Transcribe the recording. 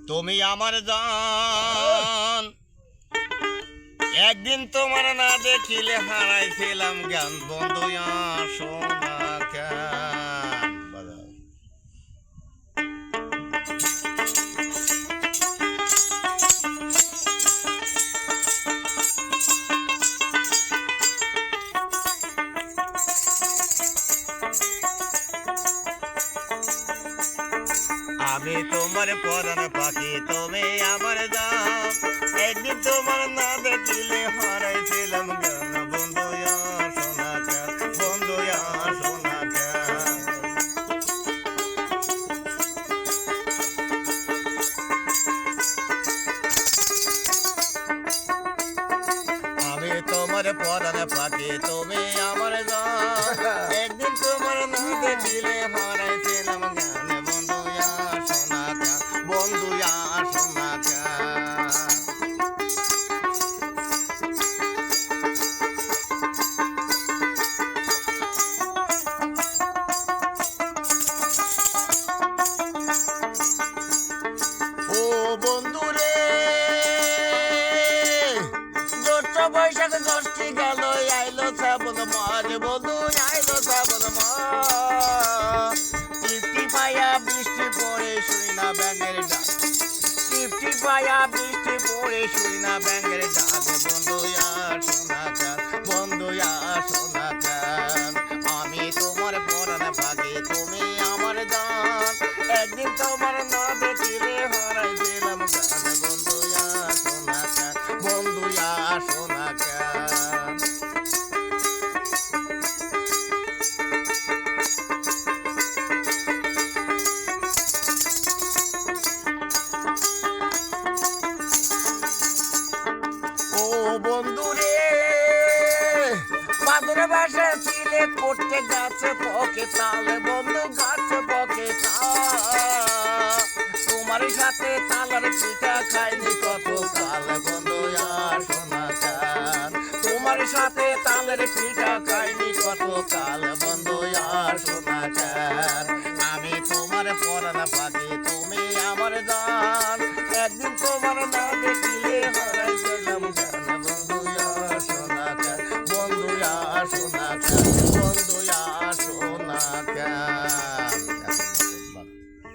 তুমি আমার জান, একদিন তোমার না দেখিলে হারাইছিলাম জ্ঞান। বন্ধু আসো না কেন? বাজাও। আমি তোমার পরাণ পাখি, তুমি আমার জান, একদিন তোমার না দেখিলে হারাইছিলাম জ্ঞান। বন্ধু আসো না কেন? বন্ধু আসো না কেন? আমি তোমার পরাণ পাখি, তুমি আমার জান, একদিন তোমার না দেখিলে হারাইছিলাম জ্ঞান। বন্ধু আসো না কেন? বন্ধু আসো না কেন? ও বন্ধু রে, জ্যৈষ্ঠ বৈশাখ ষষ্ঠী গেল, আইলো শ্রাবণ মাস। বন্ধু আইলো শ্রাবণ মাস। টিপটি পায়া বৃষ্টি পড়ে, শুই না ব্যাঙের ডাক। টিপটি পায়া বৃষ্টি পড়ে, শুই না ব্যাঙের ডাক। বন্ধু আসো না কেন? বন্ধু আসো না কেন? আমি তোমার পরাণ পাখি, তুমি আমার জান, একদিন তোমার না দেখিলে হারাইছিলাম জ্ঞান। বন্ধু আসো না কেন? বন্ধু আসো না কেন? ও বন্ধু রে, বাদুর বাসা ছিলে করতে গাছে পকে তাল। বন্ধু গাছে পকে তাল, তোমার সাথে তালার পিঠা খাইনি কত কাল। বন্ধু আসো না কেন? তোমার সাথে তালের পিঠা খাইনি কত কাল। বন্ধু আসো না কেন? আমি তোমার পরাণ পাখি, তুমি আমার জান, একদিন তোমার না দেখিলে হারাই